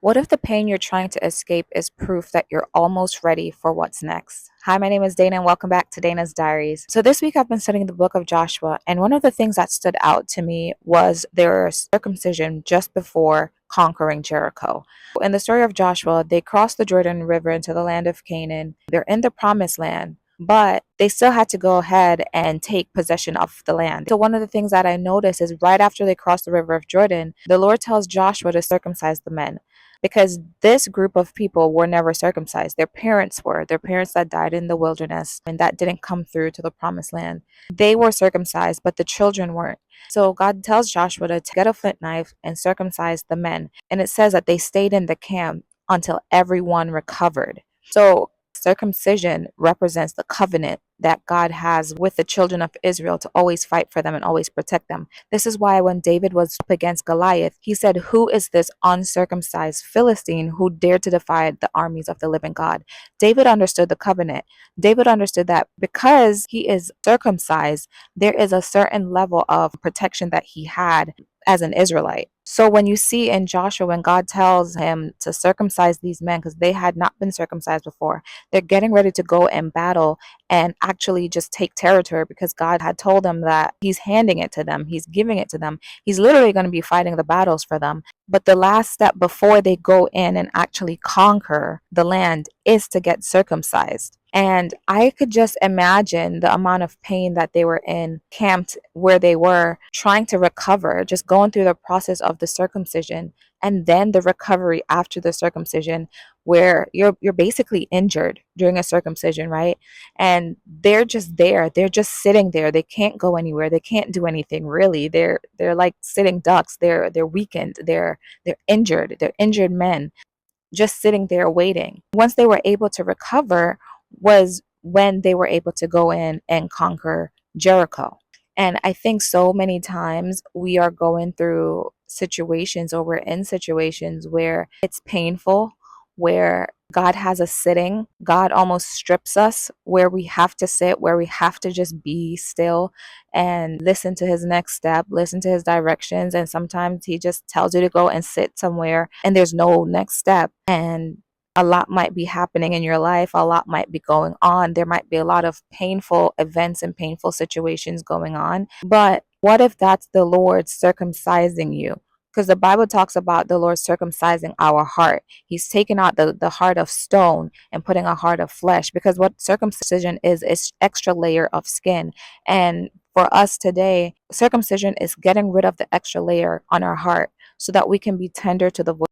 What if the pain you're trying to escape is proof that you're almost ready for what's next? Hi, my name is Dana, and welcome back to Dana's Diaries. So, this week I've been studying the book of Joshua, and one of the things that stood out to me was their circumcision just before conquering Jericho. In the story of Joshua, they crossed the Jordan River into the land of Canaan. They're in the promised land, but they still had to go ahead and take possession of the land. So, one of the things that I noticed is right after they crossed the river of Jordan, the Lord tells Joshua to circumcise the men because this group of people were never circumcised. Their parents were, their parents that died in the wilderness and that didn't come through to the promised land. They were circumcised, but the children weren't. So God tells Joshua to get a flint knife and circumcise the men. And it says that they stayed in the camp until everyone recovered. So circumcision represents the covenant that God has with the children of Israel to always fight for them and always protect them. This is why when David was up against Goliath, he said, "Who is this uncircumcised Philistine who dared to defy the armies of the living God?" David understood the covenant. David understood that because he is circumcised, there is a certain level of protection that he had as an Israelite. So when you see in Joshua, when God tells him to circumcise these men, because they had not been circumcised before, they're getting ready to go and battle and actually just take territory because God had told them that He's handing it to them, He's giving it to them. He's literally going to be fighting the battles for them. But the last step before they go in and actually conquer the land is to get circumcised. And I could just imagine the amount of pain that they were in, camped where they were, trying to recover, just going through the process of the circumcision and then the recovery after the circumcision, where you're basically injured during a circumcision, right? And they're just there. They're just sitting there. They can't go anywhere. They can't do anything really. They're like sitting ducks. They're weakened. They're injured. They're injured men just sitting there waiting. Once they were able to recover was when they were able to go in and conquer Jericho. And I think so many times we are going through situations or we're in situations where it's painful, where God has us sitting. God almost strips us where we have to sit, where we have to just be still and listen to his next step, listen to his directions. And sometimes he just tells you to go and sit somewhere and there's no next step. And a lot might be happening in your life, a lot might be going on. There might be a lot of painful events and painful situations going on. But what if that's the Lord circumcising you? Because the Bible talks about the Lord circumcising our heart. He's taking out the heart of stone and putting a heart of flesh. Because what circumcision is extra layer of skin. And for us today, circumcision is getting rid of the extra layer on our heart so that we can be tender to the voice